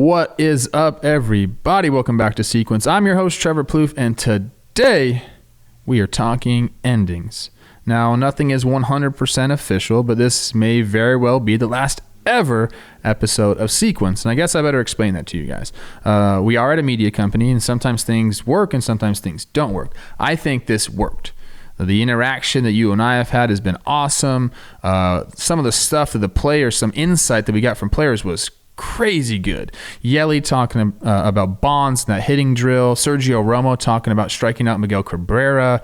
What is up, everybody? Welcome back to Sequence. I'm your host, Trevor Plouffe, and today we are talking endings. Now, nothing is 100% official, but this may very well be the last ever episode of Sequence, and I guess I better explain that to you guys. We are at a media company, and sometimes things work and sometimes things don't work. I think this worked. The interaction that you and I have had has been awesome. Some of the stuff that the players, some insight that we got from players was crazy good. Yelly talking about Bonds and that hitting drill. Sergio Romo talking about striking out Miguel Cabrera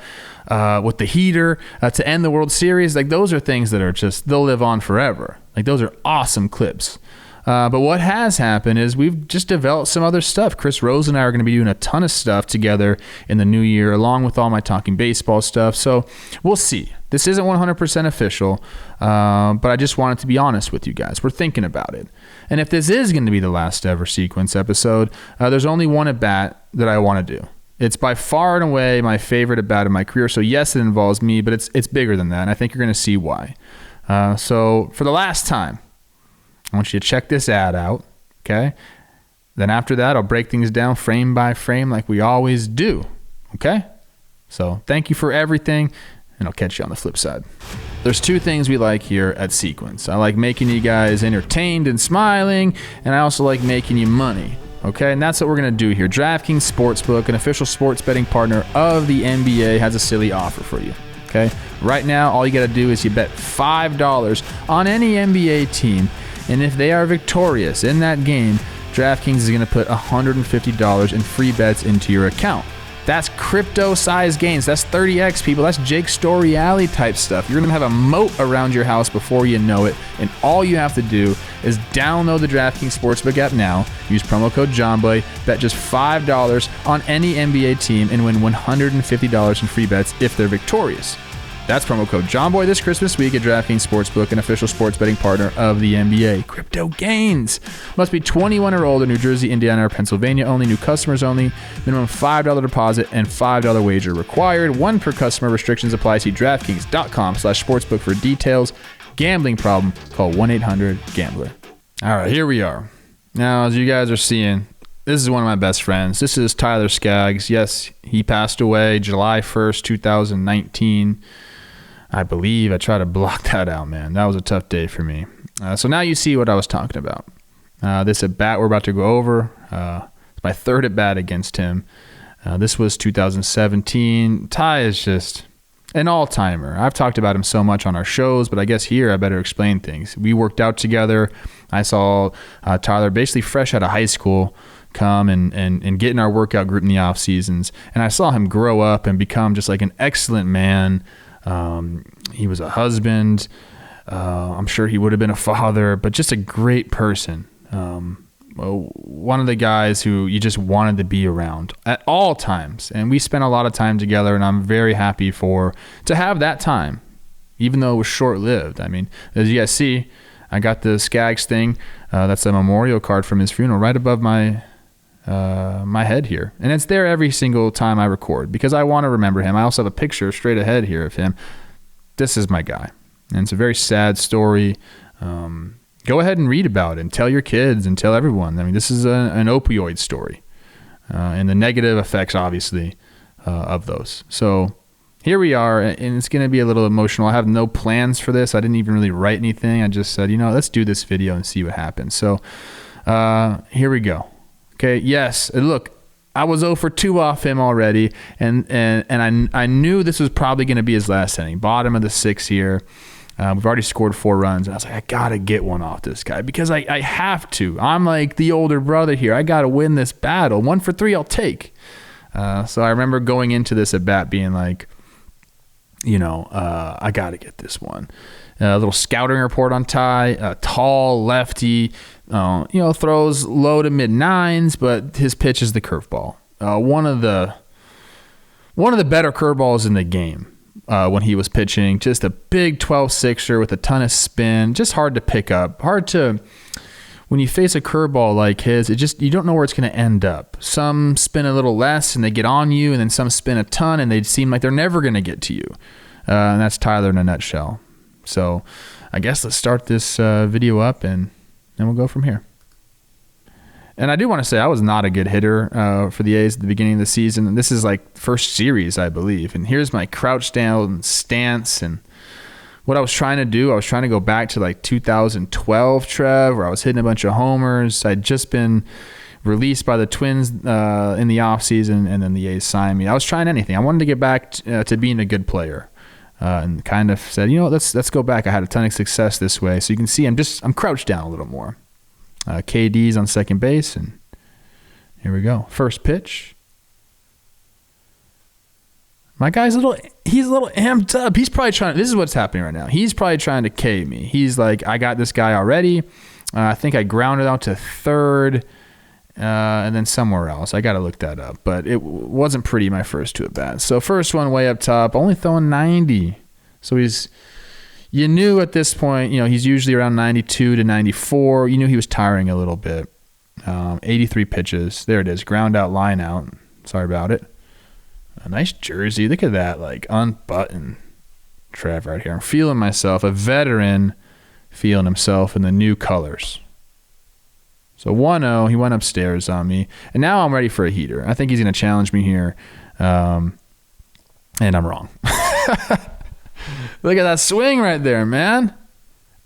with the heater to end the World Series. Like, those are things that are just, they'll live on forever. Like, those are awesome clips. But what has happened is we've just developed some other stuff. Chris Rose and I are going to be doing a ton of stuff together in the new year, along with all my Talking Baseball stuff. So we'll see. This isn't 100% official, but I just wanted to be honest with you guys. We're thinking about it. And if this is going to be the last ever Sequence episode, there's only one at-bat that I want to do. It's by far and away my favorite at-bat in my career. So yes, it involves me, but it's bigger than that, and I think you're going to see why. So for the last time, I want you to check this ad out, okay? Then after that, I'll break things down frame by frame like we always do, okay? So thank you for everything, and I'll catch you on the flip side. There's two things we like here at Sequence. I like making you guys entertained and smiling, and I also like making you money, okay? And that's what we're going to do here. DraftKings Sportsbook, an official sports betting partner of the NBA, has a silly offer for you, okay? Right now, all you got to do is you bet $5 on any NBA team, and if they are victorious in that game, DraftKings is going to put $150 in free bets into your account. That's crypto-sized gains. That's 30x, people. That's Jake Story Alley type stuff. You're going to have a moat around your house before you know it, and all you have to do is download the DraftKings Sportsbook app now, use promo code JOMBOY, bet just $5 on any NBA team, and win $150 in free bets if they're victorious. That's promo code JOMBOY this Christmas week at DraftKings Sportsbook, an official sports betting partner of the NBA. Crypto gains. Must be 21 or older, New Jersey, Indiana, or Pennsylvania only. New customers only. Minimum $5 deposit and $5 wager required. One per customer. Restrictions apply. See DraftKings.com/sportsbook for details. Gambling problem? Call 1-800-GAMBLER. All right, here we are. Now, as you guys are seeing, this is one of my best friends. This is Tyler Skaggs. Yes, he passed away July 1st, 2019. I believe. I try to block that out, man. That was a tough day for me. So now you see what I was talking about. This at-bat we're about to go over. It's my third at-bat against him. This was 2017. Ty is just an all-timer. I've talked about him so much on our shows, but I guess here I better explain things. We worked out together. I saw Tyler basically fresh out of high school come and get in our workout group in the off seasons. And I saw him grow up and become just like an excellent man. He was a husband. I'm sure he would have been a father, but just a great person. One of the guys who you just wanted to be around at all times. And we spent a lot of time together, and I'm very happy to have that time, even though it was short-lived. I mean, as you guys see, I got the Skaggs thing. That's a memorial card from his funeral right above my head here, and it's there every single time I record because I want to remember him. I also have a picture straight ahead here of him. This is my guy, and it's a very sad story. Go ahead and read about it and tell your kids and tell everyone. I mean, this is an opioid story, and the negative effects, obviously, of those. So here we are, and it's going to be a little emotional. I have no plans for this. I didn't even really write anything. I just said, let's do this video and see what happens. So here we go. Okay, yes, look, I was 0 for 2 off him already, and I knew this was probably going to be his last inning. Bottom of the 6th here. We've already scored 4 runs, and I was like, I got to get one off this guy because I have to. I'm like the older brother here. I got to win this battle. 1 for 3 I'll take. So I remember going into this at-bat being like, I got to get this one. A little scouting report on Ty, a tall lefty, throws low to mid 9s, but his pitch is the curveball. One of the better curveballs in the game when he was pitching. Just a big 12-6er with a ton of spin. Just hard to pick up. When you face a curveball like his, you don't know where it's going to end up. Some spin a little less and they get on you, and then some spin a ton and they seem like they're never going to get to you. And that's Tyler in a nutshell. So I guess let's start this video up and we'll go from here. And I do want to say I was not a good hitter for the A's at the beginning of the season. And this is like first series, I believe. And here's my crouch down stance. And what I was trying to do, I was trying to go back to like 2012, Trev, where I was hitting a bunch of homers. I'd just been released by the Twins in the offseason, and then the A's signed me. I was trying anything. I wanted to get back to being a good player. And kind of said, let's go back. I had a ton of success this way. So you can see I'm crouched down a little more. KD's on second base, and here we go. First pitch. My guy's he's a little amped up. He's probably this is what's happening right now. He's probably trying to K me. He's like, I got this guy already. I think I grounded out to third and then somewhere else. I got to look that up, but it wasn't pretty my first two at bats. So first one way up top, only throwing 90. So you knew at this point, he's usually around 92 to 94. You knew he was tiring a little bit. 83 pitches. There it is. Ground out, line out. Sorry about it. A nice jersey. Look at that, like unbuttoned Trevor right here. I'm feeling myself, a veteran feeling himself in the new colors. So 1-0, he went upstairs on me. And now I'm ready for a heater. I think he's going to challenge me here. And I'm wrong. Look at that swing right there, man.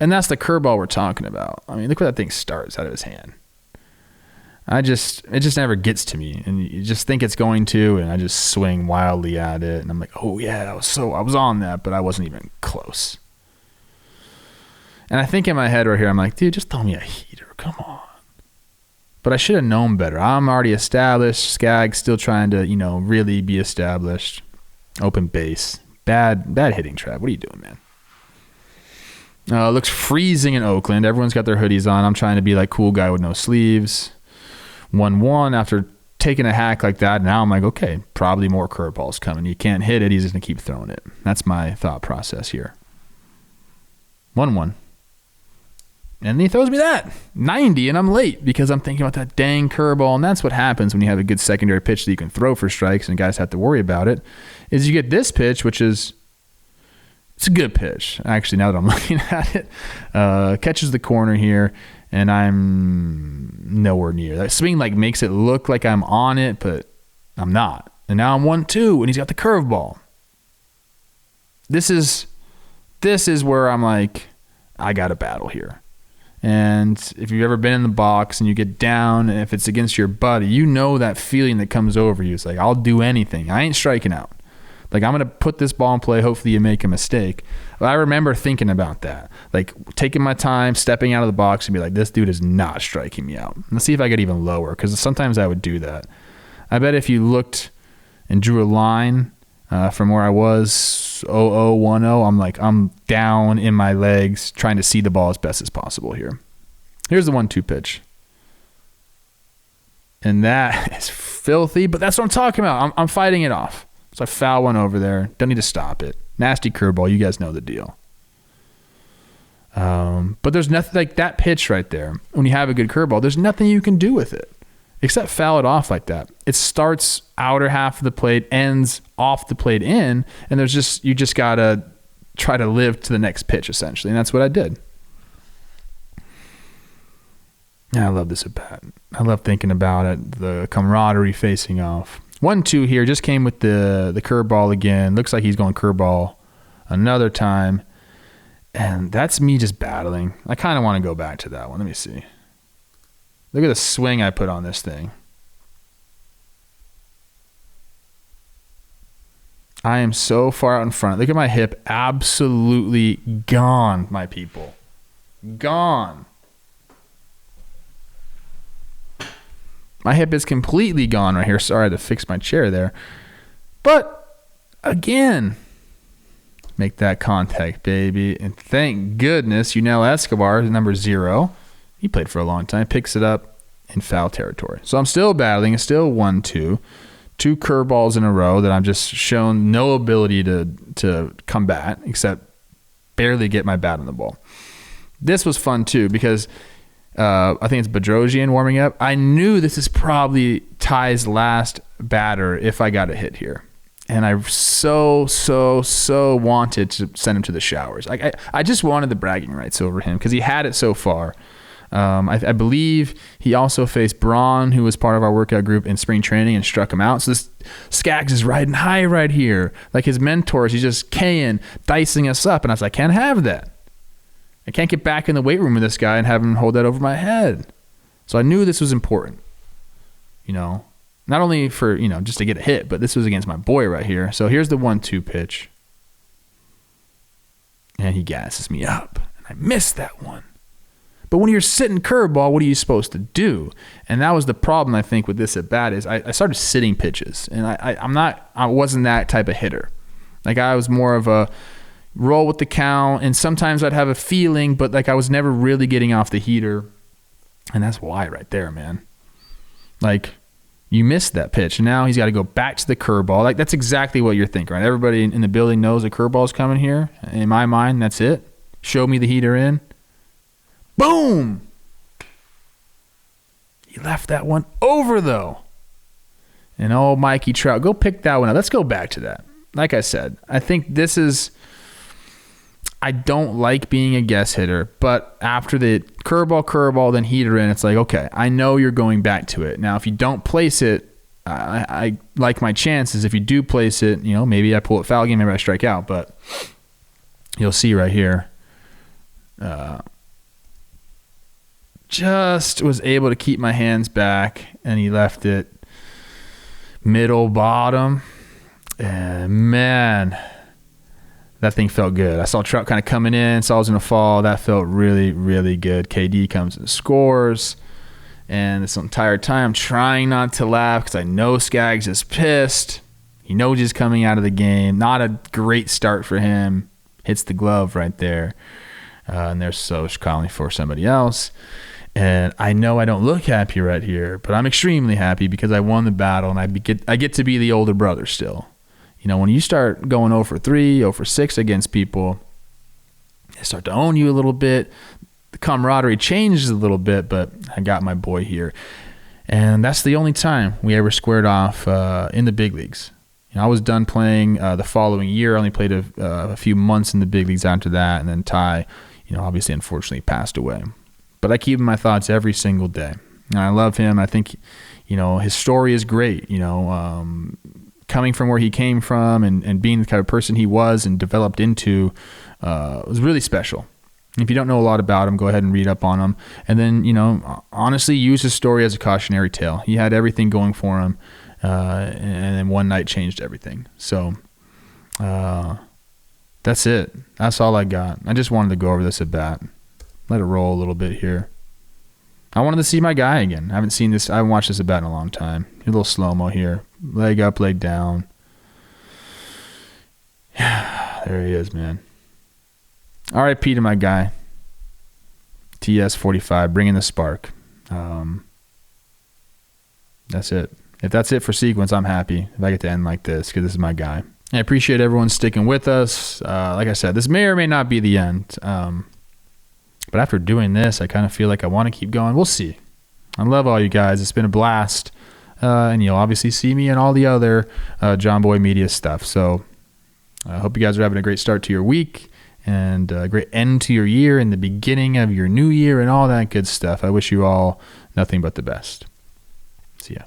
And that's the curveball we're talking about. I mean, look where that thing starts out of his hand. It just never gets to me. And you just think it's going to, and I just swing wildly at it. And I'm like, oh, yeah, I was on that, but I wasn't even close. And I think in my head right here, I'm like, dude, just throw me a heater. Come on. But I should have known better. I'm already established. Skaggs still trying to, really be established. Open base. Bad hitting, Trav. What are you doing, man? Looks freezing in Oakland. Everyone's got their hoodies on. I'm trying to be like cool guy with no sleeves. 1-1 after taking a hack like that. Now I'm like, okay, probably more curveballs coming. You can't hit it. He's just going to keep throwing it. That's my thought process here. 1-1. And he throws me that 90, and I'm late because I'm thinking about that dang curveball. And that's what happens when you have a good secondary pitch that you can throw for strikes and guys have to worry about it, is you get this pitch, which is, it's a good pitch. Actually, now that I'm looking at it, catches the corner here, and I'm nowhere near. That swing makes it look like I'm on it, but I'm not. And now I'm 1-2, and he's got the curveball. This is where I'm like, I got a battle here. And if you've ever been in the box and you get down, and if it's against your buddy, that feeling that comes over you. It's like, I'll do anything. I ain't striking out. Like, I'm going to put this ball in play. Hopefully you make a mistake. But I remember thinking about that. Like, taking my time, stepping out of the box and be like, this dude is not striking me out. Let's see if I get even lower, because sometimes I would do that. I bet if you looked and drew a line from where I was 0-0, 1-0, I'm down in my legs trying to see the ball as best as possible here. Here's the 1-2 pitch. And that is filthy, but that's what I'm talking about. I'm fighting it off. So I foul one over there. Don't need to stop it. Nasty curveball. You guys know the deal. But there's nothing like that pitch right there. When you have a good curveball, there's nothing you can do with it except foul it off like that. It starts outer half of the plate, ends off the plate in, and you just got to try to live to the next pitch, essentially. And that's what I did. Yeah, I love this at bat. I love thinking about it, the camaraderie facing off. 1-2 here, just came with the curveball again. Looks like he's going curveball another time. And that's me just battling. I kind of want to go back to that one. Let me see. Look at the swing I put on this thing. I am so far out in front. Look at my hip. Absolutely gone, my people. Gone. My hip is completely gone right here. Sorry, I had to fix my chair there. But, again, make that contact, baby. And thank goodness Yunel Escobar, number 0, he played for a long time, picks it up in foul territory. So I'm still battling. It's still 1-2. 2 curveballs in a row that I'm just shown no ability to combat except barely get my bat on the ball. This was fun, too, because I think it's Bedrosian warming up. I knew this is probably Ty's last batter if I got a hit here. And I so wanted to send him to the showers. I just wanted the bragging rights over him because he had it so far. I believe he also faced Braun, who was part of our workout group in spring training, and struck him out. So this Skaggs is riding high right here. Like his mentors, he's just K'ing, dicing us up. And I was like, I can't have that. I can't get back in the weight room with this guy and have him hold that over my head. So I knew this was important, not only for, just to get a hit, but this was against my boy right here. So here's the 1-2 pitch. And he gasses me up. And I missed that one. But when you're sitting curveball, what are you supposed to do? And that was the problem, I think, with this at bat is I started sitting pitches. And I wasn't that type of hitter. Like I was more of a roll with the count. And sometimes I'd have a feeling, but like I was never really getting off the heater. And that's why right there, man. Like you missed that pitch. And now he's got to go back to the curveball. Like that's exactly what you're thinking, right? Everybody in the building knows the curveball's coming here. In my mind, that's it. Show me the heater in. Boom! He left that one over, though. And Mikey Trout, go pick that one up. Let's go back to that. Like I said, I think this is... I don't like being a guess hitter, but after the curveball, then heater in, it's like, okay, I know you're going back to it. Now, if you don't place it, I like my chances. If you do place it, maybe I pull it foul game, maybe I strike out, but you'll see right here. Just was able to keep my hands back, and he left it middle bottom. And man, that thing felt good. I saw Trout kind of coming in, saw I was going to fall. That felt really, really good. KD comes and scores. And this entire time, I'm trying not to laugh because I know Skaggs is pissed. He knows he's coming out of the game. Not a great start for him. Hits the glove right there. And there's Soch calling for somebody else. And I know I don't look happy right here, but I'm extremely happy because I won the battle and I get to be the older brother still. When you start going 0 for 3, 0 for 6 against people, they start to own you a little bit. The camaraderie changes a little bit, but I got my boy here. And that's the only time we ever squared off in the big leagues. I was done playing the following year. I only played a few months in the big leagues after that. And then Ty, obviously, unfortunately, passed away. But I keep him in my thoughts every single day. And I love him. I think, his story is great. Coming from where he came from and being the kind of person he was and developed into was really special. If you don't know a lot about him, go ahead and read up on him. And then, honestly, use his story as a cautionary tale. He had everything going for him, and then one night changed everything. So that's it. That's all I got. I just wanted to go over this at bat. Let it roll a little bit here. I wanted to see my guy again. I haven't watched this at bat in a long time. A little slow-mo here. Leg up, leg down. There he is, man. R.I.P. to my guy. TS45, bringing the spark. That's it. If that's it for sequence, I'm happy if I get to end like this because this is my guy. I appreciate everyone sticking with us. Like I said, this may or may not be the end. But after doing this, I kind of feel like I want to keep going. We'll see. I love all you guys. It's been a blast. And you'll obviously see me in all the other JOMBOY media stuff. So I hope you guys are having a great start to your week and a great end to your year and the beginning of your new year and all that good stuff. I wish you all nothing but the best. See ya.